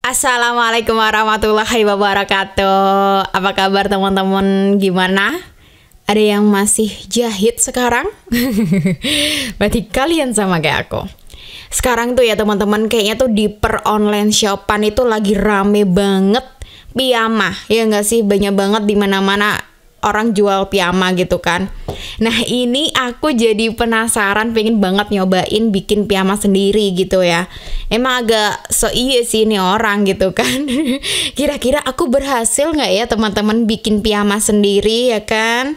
Assalamualaikum warahmatullahi wabarakatuh. Apa kabar teman-teman? Gimana? Ada yang masih jahit sekarang? Berarti kalian sama kayak aku. Sekarang tuh ya teman-teman, kayaknya tuh di per online shopan itu lagi rame banget piyama. Ya nggak sih? Banyak banget di mana-mana orang jual piyama gitu kan. Nah ini aku jadi penasaran, pengen banget nyobain bikin piyama sendiri gitu ya. Emang agak so iya sih ini orang gitu kan. Kira-kira aku berhasil nggak ya teman-teman bikin piyama sendiri ya kan.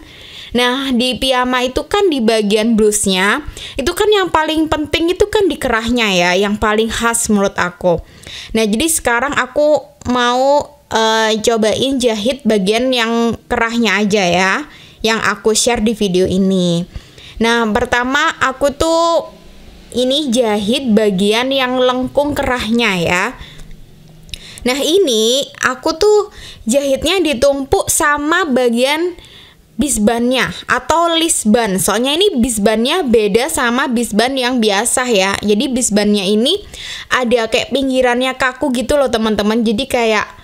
Nah di piyama itu kan di bagian blusnya itu kan yang paling penting itu kan di kerahnya ya, yang paling khas menurut aku. Nah jadi sekarang aku mau cobain jahit bagian yang kerahnya aja ya, yang aku share di video ini. Nah pertama aku tuh ini jahit bagian yang lengkung kerahnya ya. Nah ini aku tuh jahitnya ditumpuk sama bagian bisbannya atau lisban. Soalnya ini bisbannya beda sama bisban yang biasa ya. Jadi bisbannya ini ada kayak pinggirannya kaku gitu loh teman-teman. Jadi kayak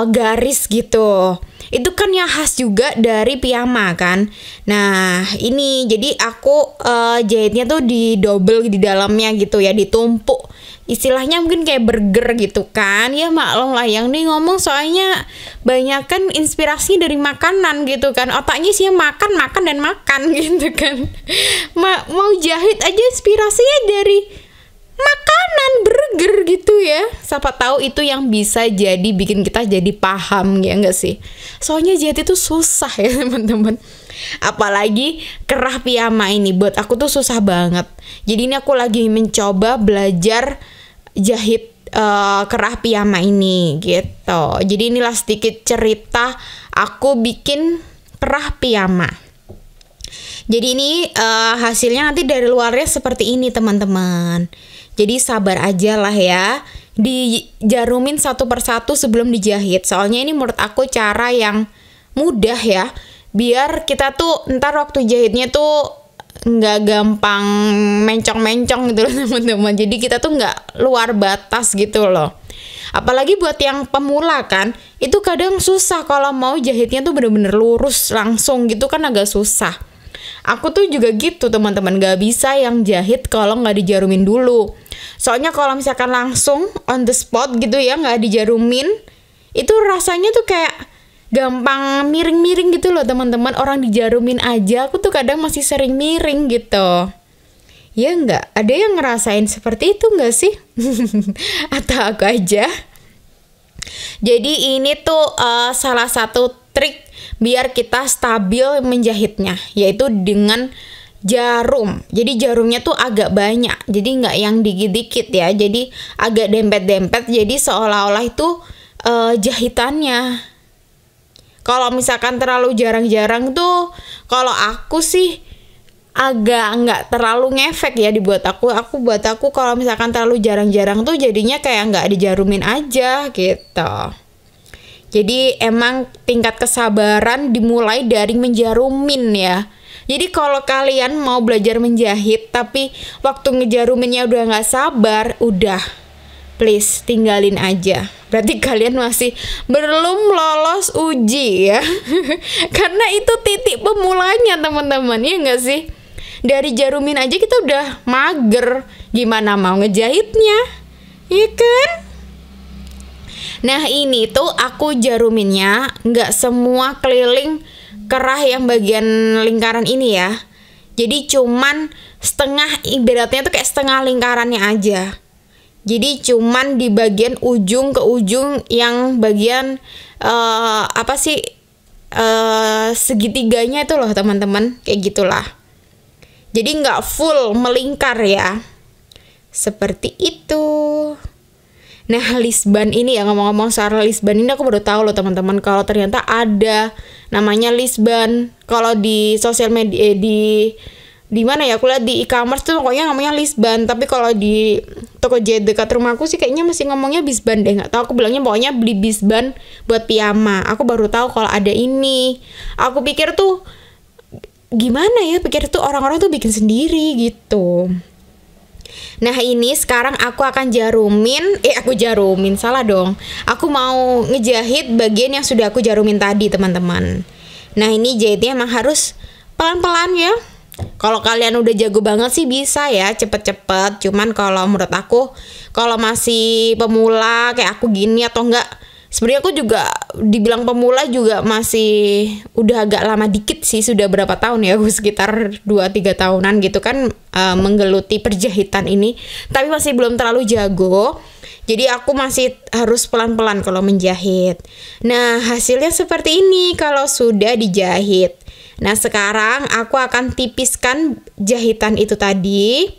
garis gitu. Itu kan yang khas juga dari piyama kan. Nah ini jadi aku jahitnya tuh di double di dalamnya gitu ya, ditumpuk. Istilahnya mungkin kayak burger gitu kan. Ya maklum lah yang nih ngomong soalnya banyak kan inspirasi dari makanan gitu kan. Otaknya sih makan dan makan gitu kan. Mau jahit aja inspirasinya dari makanan burger gitu ya. Siapa tahu itu yang bisa jadi bikin kita jadi paham ya enggak sih. Soalnya jahit itu susah ya teman-teman. Apalagi kerah piyama ini buat aku tuh susah banget. Jadi ini aku lagi mencoba belajar jahit kerah piyama ini gitu. Jadi inilah sedikit cerita aku bikin kerah piyama. Jadi ini hasilnya nanti dari luarnya seperti ini teman-teman. Jadi sabar aja lah ya, dijarumin satu persatu sebelum dijahit. Soalnya ini menurut aku cara yang mudah ya, biar kita tuh ntar waktu jahitnya tuh nggak gampang mencong-mencong gitu loh teman-teman. Jadi kita tuh nggak luar batas gitu loh. Apalagi buat yang pemula kan, itu kadang susah kalau mau jahitnya tuh bener-bener lurus langsung gitu kan, agak susah. Aku tuh juga gitu teman-teman, gak bisa yang jahit kalau nggak dijarumin dulu. Soalnya kalau misalkan langsung on the spot gitu ya, nggak dijarumin, itu rasanya tuh kayak gampang miring-miring gitu loh teman-teman. Orang dijarumin aja, aku tuh kadang masih sering miring gitu. Ya nggak? Ada yang ngerasain seperti itu nggak sih? Atau aku aja? Jadi ini tuh salah satu trik biar kita stabil menjahitnya, yaitu dengan jarum. Jadi jarumnya tuh agak banyak, jadi nggak yang dikit-dikit ya, jadi agak dempet-dempet, jadi seolah-olah itu jahitannya. Kalau misalkan terlalu jarang-jarang tuh, kalau aku sih agak nggak terlalu ngefek ya dibuat aku. Buat aku kalau misalkan terlalu jarang-jarang tuh jadinya kayak nggak dijarumin aja gitu. Jadi emang tingkat kesabaran dimulai dari menjarumin ya. Jadi kalau kalian mau belajar menjahit tapi waktu ngejaruminnya udah nggak sabar, udah please tinggalin aja. Berarti kalian masih belum lolos uji ya. Karena itu titik pemulanya teman-teman, ya nggak sih? Dari jarumin aja kita udah mager, gimana mau ngejahitnya, ya kan? Nah ini tuh aku jaruminnya nggak semua keliling kerah yang bagian lingkaran ini ya. Jadi cuman setengah, ibaratnya tuh kayak setengah lingkarannya aja. Jadi cuman di bagian ujung ke ujung yang bagian segitiganya itu loh teman-teman, kayak gitulah. Jadi nggak full melingkar ya. Seperti itu. Nah lisban ini ya, ngomong-ngomong soal lisban ini aku baru tahu loh teman-teman, kalau ternyata ada namanya lisban. Kalau di sosial media di mana ya, aku lihat di e-commerce tuh pokoknya namanya lisban. Tapi kalau di toko jahit dekat rumahku sih kayaknya masih ngomongnya bisban deh, nggak tahu. Aku bilangnya pokoknya beli bisban buat piyama. Aku baru tahu kalau ada ini. Aku pikir tuh gimana ya, pikir tuh orang-orang tuh bikin sendiri gitu. Nah ini sekarang aku akan jarumin, salah dong. Aku mau ngejahit bagian yang sudah aku jarumin tadi teman-teman. Nah ini jahitnya emang harus pelan-pelan ya. Kalau kalian udah jago banget sih bisa ya cepet-cepet. Cuman kalau menurut aku, kalau masih pemula kayak aku gini atau enggak, sebenarnya aku juga dibilang pemula juga masih udah agak lama dikit sih, sudah berapa tahun ya, aku sekitar 2-3 tahunan gitu kan menggeluti perjahitan ini, tapi masih belum terlalu jago. Jadi aku masih harus pelan-pelan kalau menjahit. Nah hasilnya seperti ini kalau sudah dijahit. Nah sekarang aku akan tipiskan jahitan itu tadi.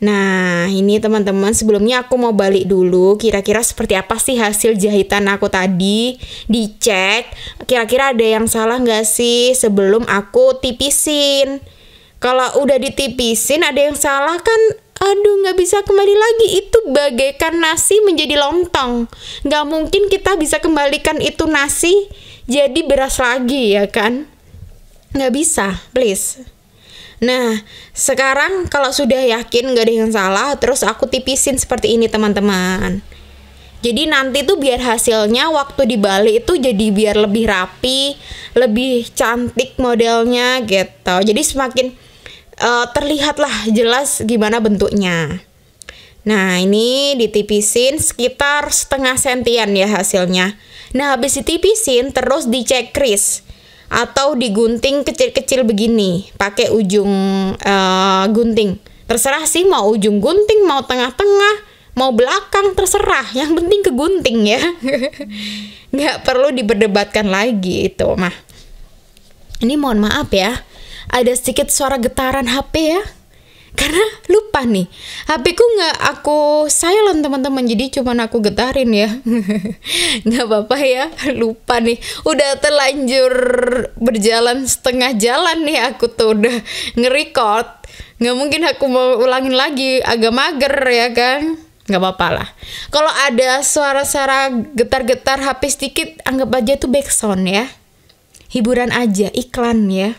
Nah ini teman-teman, sebelumnya aku mau balik dulu kira-kira seperti apa sih hasil jahitan aku tadi. Dicek kira-kira ada yang salah nggak sih sebelum aku tipisin. Kalau udah ditipisin ada yang salah kan, aduh nggak bisa kembali lagi. Itu bagaikan nasi menjadi lontong. Nggak mungkin kita bisa kembalikan itu nasi jadi beras lagi ya kan. Nggak bisa, please. Nah, sekarang kalau sudah yakin nggak ada yang salah, terus aku tipisin seperti ini teman-teman. Jadi nanti tuh biar hasilnya waktu dibalik itu jadi biar lebih rapi, lebih cantik modelnya gitu. Jadi semakin terlihat lah jelas gimana bentuknya. Nah ini ditipisin sekitar setengah sentian ya hasilnya. Nah habis ditipisin terus dicek kris atau digunting kecil-kecil begini pakai ujung gunting. Terserah sih mau ujung gunting, mau tengah-tengah, mau belakang, terserah. Yang penting kegunting ya. Nggak perlu diperdebatkan lagi itu mah. Ini mohon maaf ya, ada sedikit suara getaran HP ya. Karena lupa nih, HP ku nggak aku silent teman-teman, jadi cuman aku getarin ya. Nggak apa-apa ya, lupa nih. Udah terlanjur berjalan setengah jalan nih aku tuh udah nge-record. Nggak mungkin aku mau ulangin lagi, agak mager ya kan. Nggak apa-apa lah. Kalau ada suara-suara getar-getar HP sedikit, anggap aja itu backsound ya. Hiburan aja, iklan ya.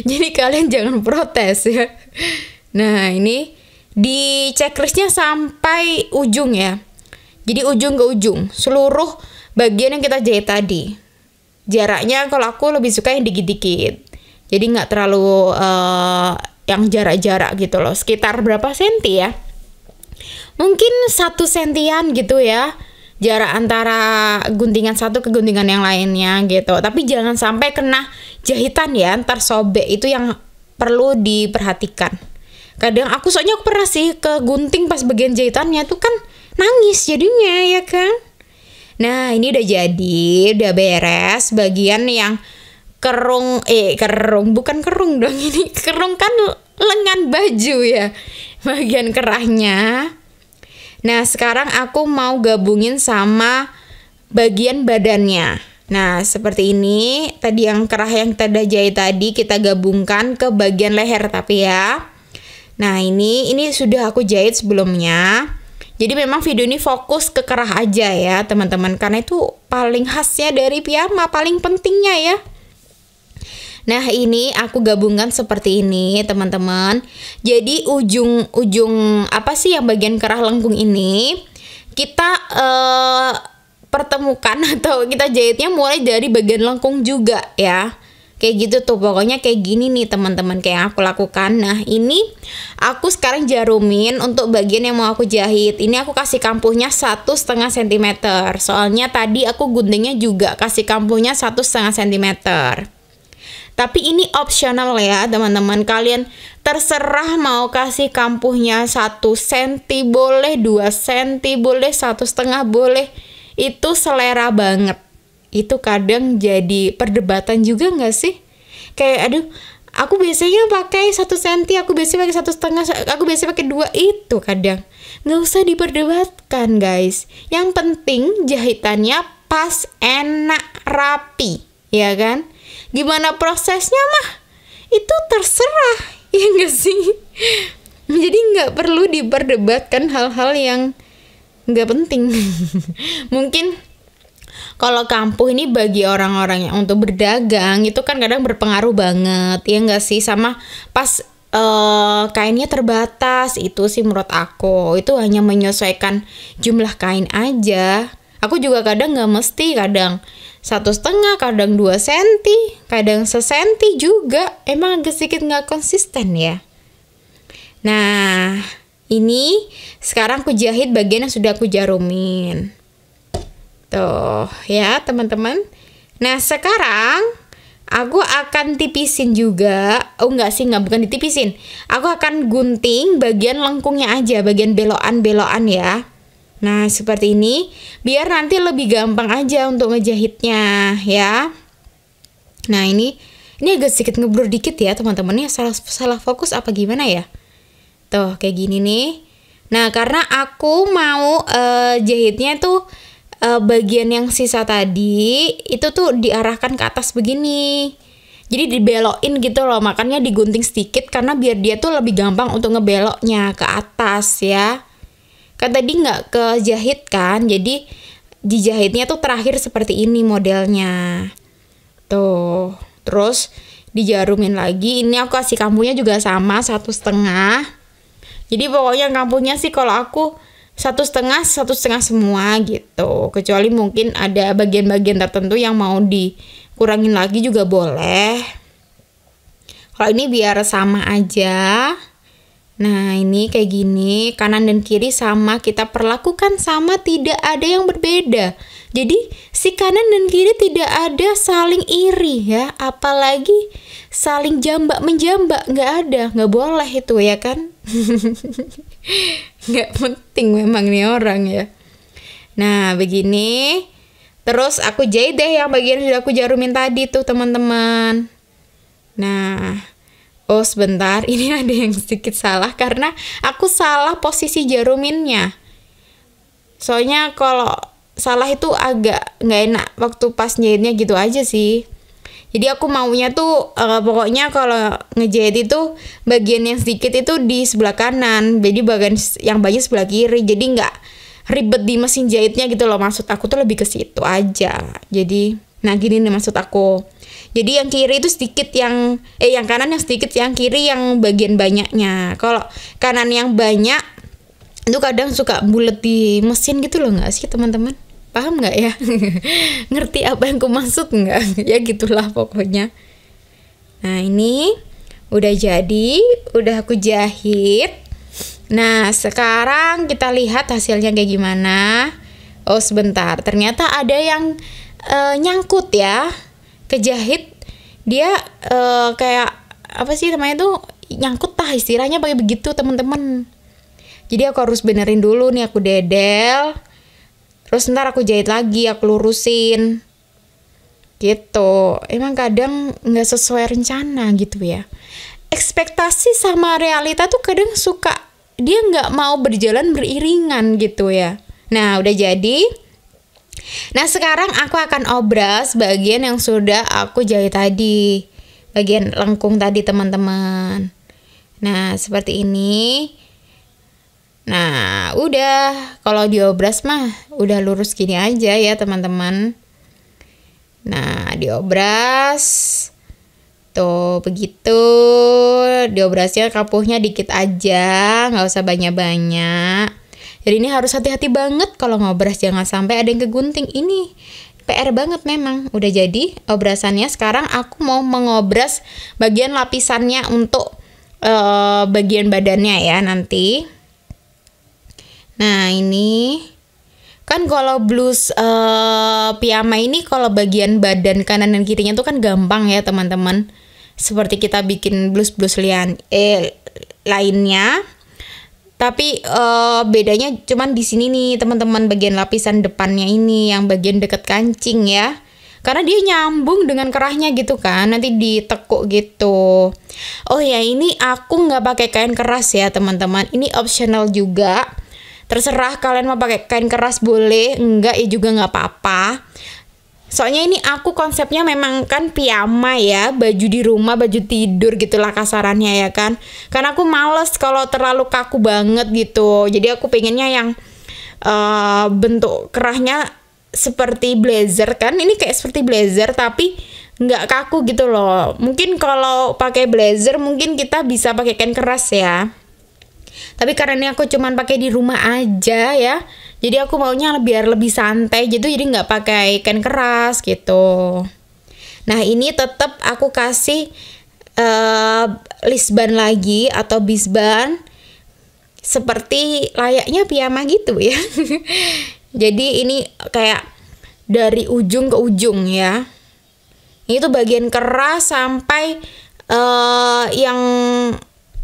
Jadi kalian jangan protes ya. Nah ini di checklistnya sampai ujung ya. Jadi ujung ke ujung, seluruh bagian yang kita jahit tadi. Jaraknya kalau aku lebih suka yang dikit-dikit. Jadi nggak terlalu yang jarak-jarak gitu loh. Sekitar berapa senti ya? Mungkin 1 sentian gitu ya. Jarak antara guntingan satu ke guntingan yang lainnya gitu. Tapi jangan sampai kena jahitan ya, ntar sobek. Itu yang perlu diperhatikan. Kadang aku soalnya aku pernah sih ke gunting pas bagian jahitannya tuh kan nangis jadinya ya kan. Nah ini udah jadi, udah beres. Bagian yang kerung bukan kerung dong, ini kerung kan lengan baju ya, bagian kerahnya. Nah sekarang aku mau gabungin sama bagian badannya. Nah seperti ini, tadi yang kerah yang kita jahit tadi kita gabungkan ke bagian leher tapi ya. Nah ini sudah aku jahit sebelumnya. Jadi memang video ini fokus ke kerah aja ya teman-teman, karena itu paling khasnya dari piyama, paling pentingnya ya. Nah ini aku gabungkan seperti ini teman-teman. Jadi ujung apa sih yang bagian kerah lengkung ini kita pertemukan atau kita jahitnya mulai dari bagian lengkung juga ya. Kayak gitu tuh, pokoknya kayak gini nih teman-teman kayak yang aku lakukan. Nah ini aku sekarang jarumin untuk bagian yang mau aku jahit. Ini aku kasih kampuhnya 1,5 cm. Soalnya tadi aku guntingnya juga kasih kampuhnya 1,5 cm. Tapi ini optional ya teman-teman. Kalian terserah mau kasih kampuhnya 1 cm boleh, 2 cm boleh, 1,5 boleh. Itu selera banget. Itu kadang jadi perdebatan juga gak sih? Kayak aduh, aku biasanya pakai 1 cm, aku biasanya pakai 1,5, aku biasanya pakai 2. Itu kadang gak usah diperdebatkan guys. Yang penting jahitannya pas, enak, rapi, ya kan? Gimana prosesnya mah itu terserah, ya gak sih? Jadi gak perlu diperdebatkan hal-hal yang gak penting. Mungkin kalau kampuh ini bagi orang-orang yang untuk berdagang itu kan kadang berpengaruh banget, ya nggak sih, sama pas kainnya terbatas. Itu sih menurut aku. Itu hanya menyesuaikan jumlah kain aja. Aku juga kadang nggak mesti, kadang 1,5, kadang 2 senti, kadang 1 senti juga. Emang agak sedikit nggak konsisten ya. Nah, ini sekarang aku jahit bagian yang sudah aku jarumin. Tuh ya teman-teman. Nah sekarang aku akan tipisin juga. Oh enggak sih, bukan ditipisin. Aku akan gunting bagian lengkungnya aja, bagian belokan-belokan ya. Nah seperti ini, biar nanti lebih gampang aja untuk ngejahitnya ya. Nah ini agak sedikit ngeblur dikit ya teman-teman. Ini salah fokus apa gimana ya? Tuh kayak gini nih. Nah karena aku mau jahitnya tuh bagian yang sisa tadi itu tuh diarahkan ke atas begini. Jadi dibelokin gitu loh, makanya digunting sedikit karena biar dia tuh lebih gampang untuk ngebeloknya ke atas ya. Kan tadi nggak kejahit kan, jadi dijahitnya tuh terakhir seperti ini modelnya. Tuh, terus dijarumin lagi. Ini aku kasih kampunya juga sama 1,5. Jadi pokoknya kampunya sih kalau aku 1,5 semua gitu. Kecuali mungkin ada bagian-bagian tertentu yang mau dikurangin lagi juga boleh. Kalau ini biar sama aja. Nah ini kayak gini, kanan dan kiri sama, kita perlakukan sama, tidak ada yang berbeda. Jadi si kanan dan kiri tidak ada saling iri ya, apalagi saling jambak-menjambak, nggak ada, nggak boleh itu ya kan. Nggak penting memang nih orang ya. Nah begini, terus aku jahit deh yang bagian sudah aku jarumin tadi tuh teman-teman. Nah, oh sebentar, ini ada yang sedikit salah karena aku salah posisi jaruminnya. Soalnya kalau salah itu agak nggak enak waktu pas jahitnya gitu aja sih. Jadi aku maunya tuh pokoknya kalau ngejahit itu bagian yang sedikit itu di sebelah kanan, jadi bagian yang banyak sebelah kiri. Jadi nggak ribet di mesin jahitnya gitu loh. Maksud aku tuh lebih ke situ aja. Jadi, nah gini nih maksud aku. Jadi yang kiri itu sedikit yang kanan yang sedikit, yang kiri yang bagian banyaknya. Kalau kanan yang banyak itu kadang suka bulet di mesin gitu loh, nggak sih teman-teman? Paham nggak ya? Ngerti apa yang aku maksud nggak? Ya gitulah pokoknya. Nah ini udah jadi, udah aku jahit. Nah sekarang kita lihat hasilnya kayak gimana. Oh sebentar, ternyata ada yang nyangkut ya. Kejahit dia kayak apa sih namanya tuh, nyangkut lah istilahnya pakai begitu teman-teman. Jadi aku harus benerin dulu nih, aku dedel. Terus ntar aku jahit lagi, aku lurusin. Gitu. Emang kadang nggak sesuai rencana gitu ya. Ekspektasi sama realita tuh kadang suka, dia nggak mau berjalan beriringan gitu ya. Nah udah jadi. Nah sekarang aku akan obras bagian yang sudah aku jahit tadi. Bagian lengkung tadi teman-teman. Nah seperti ini. Nah udah, kalau diobras mah udah lurus gini aja ya teman-teman. Nah diobras tuh begitu. Diobrasnya kapuhnya dikit aja, nggak usah banyak-banyak. Jadi ini harus hati-hati banget kalau ngobras, jangan sampai ada yang kegunting. Ini PR banget memang. Udah jadi obrasannya. Sekarang aku mau mengobras bagian lapisannya untuk bagian badannya ya nanti. Nah ini kan kalau blus piyama ini kalau bagian badan kanan dan kirinya tuh kan gampang ya teman-teman. Seperti kita bikin blus-blus lainnya. Tapi bedanya cuman di sini nih teman-teman, bagian lapisan depannya ini yang bagian deket kancing ya. Karena dia nyambung dengan kerahnya gitu kan, nanti ditekuk gitu. Oh ya ini aku nggak pakai kain keras ya teman-teman. Ini optional juga. Terserah kalian mau pakai kain keras boleh, enggak ya juga nggak apa-apa. Soalnya ini aku konsepnya memang kan piyama ya, baju di rumah, baju tidur gitulah kasarannya ya kan. Karena aku males kalau terlalu kaku banget gitu. Jadi aku pengennya yang bentuk kerahnya seperti blazer kan. Ini kayak seperti blazer tapi nggak kaku gitu loh. Mungkin kalau pakai blazer mungkin kita bisa pakai kain keras ya. Tapi karena ini aku cuman pakai di rumah aja ya, jadi aku maunya biar lebih santai gitu, jadi nggak pakai kain keras gitu. Nah ini tetap aku kasih lisban lagi atau bisban seperti layaknya piyama gitu ya. Jadi ini kayak dari ujung ke ujung ya. Ini tuh bagian keras sampai yang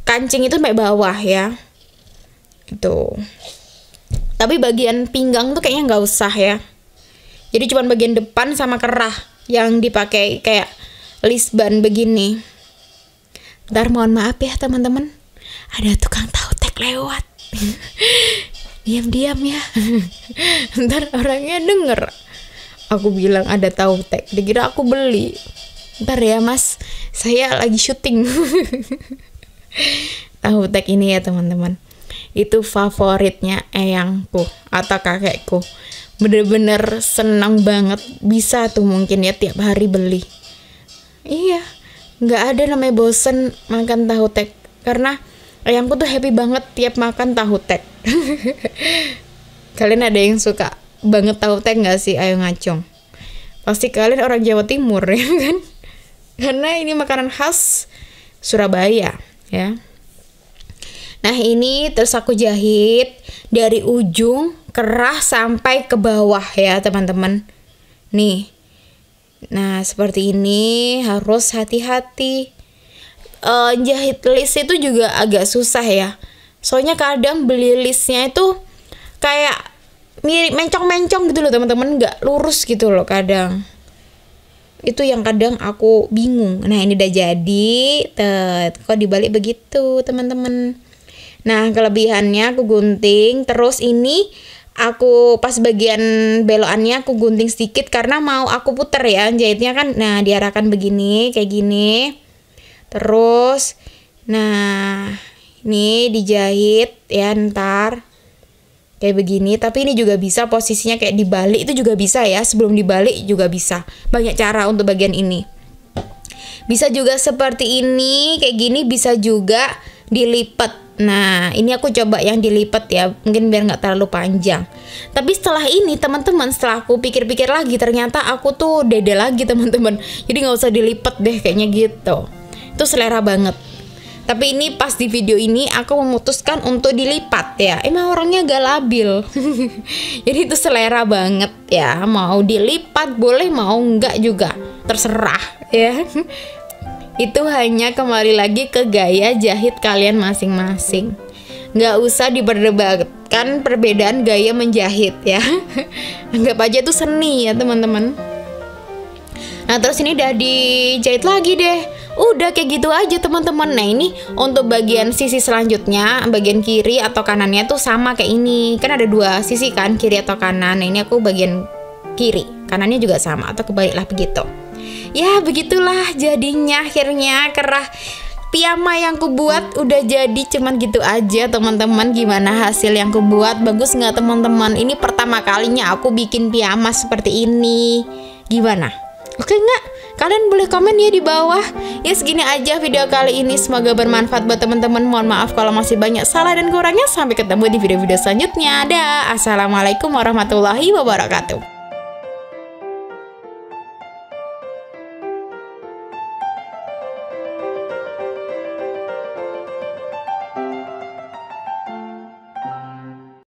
kancing itu sampai bawah ya. Itu. Tapi bagian pinggang tuh kayaknya nggak usah ya. Jadi cuma bagian depan sama kerah yang dipakai kayak lisban begini. Ntar mohon maaf ya teman-teman, ada tukang tahu tek lewat. Diam-diam ya. Ntar orangnya denger aku bilang ada tahu tek, dikira aku beli. Ntar ya mas, saya lagi syuting. Tahu tek ini ya teman-teman, itu favoritnya eyangku atau kakekku. Bener-bener senang banget, bisa tuh mungkin ya tiap hari beli. Iya, nggak ada namanya bosen makan tahu tek, karena eyangku tuh happy banget tiap makan tahu tek. Kalian ada yang suka banget tahu tek nggak sih? Ayo ngacung. Pasti kalian orang Jawa Timur ya kan? Karena ini makanan khas Surabaya ya. Nah ini terus aku jahit dari ujung kerah sampai ke bawah ya teman-teman. Nih. Nah seperti ini, harus hati-hati. Jahit list itu juga agak susah ya. Soalnya kadang beli listnya itu kayak mirip mencong-mencong gitu loh teman-teman, nggak lurus gitu loh kadang. Itu yang kadang aku bingung. Nah ini udah jadi, kok dibalik begitu teman-teman. Nah kelebihannya aku gunting, terus ini aku pas bagian belokannya aku gunting sedikit karena mau aku puter ya jahitnya kan. Nah diarahkan begini, kayak gini. Terus, nah ini dijahit ya ntar kayak begini. Tapi ini juga bisa posisinya kayak dibalik, itu juga bisa ya. Sebelum dibalik juga bisa. Banyak cara untuk bagian ini. Bisa juga seperti ini, kayak gini, bisa juga dilipat. Nah ini aku coba yang dilipat ya, mungkin biar nggak terlalu panjang. Tapi setelah ini teman-teman, setelah aku pikir-pikir lagi, ternyata aku tuh dede lagi teman-teman. Jadi nggak usah dilipat deh kayaknya gitu. Itu selera banget. Tapi ini pas di video ini aku memutuskan untuk dilipat ya. Emang orangnya agak labil. Jadi itu selera banget ya. Mau dilipat boleh, mau enggak juga, terserah ya. Itu hanya kembali lagi ke gaya jahit kalian masing-masing. Nggak usah diperdebatkan perbedaan gaya menjahit ya. Anggap aja itu seni ya teman-teman. Nah terus ini udah dijahit lagi deh. Udah kayak gitu aja teman-teman. Nah ini untuk bagian sisi selanjutnya, bagian kiri atau kanannya tuh sama kayak ini. Kan ada dua sisi kan, kiri atau kanan. Nah ini aku bagian kiri, kanannya juga sama atau kebaliklah begitu. Ya begitulah jadinya akhirnya kerah piyama yang ku buat udah jadi. Cuman gitu aja teman-teman. Gimana hasil yang ku buat? Bagus nggak teman-teman? Ini pertama kalinya aku bikin piyama seperti ini. Gimana? Oke nggak? Kalian boleh komen ya di bawah. Ya segini aja video kali ini. Semoga bermanfaat buat teman-teman. Mohon maaf kalau masih banyak salah dan kurangnya. Sampai ketemu di video-video selanjutnya. Dah. Assalamualaikum warahmatullahi wabarakatuh.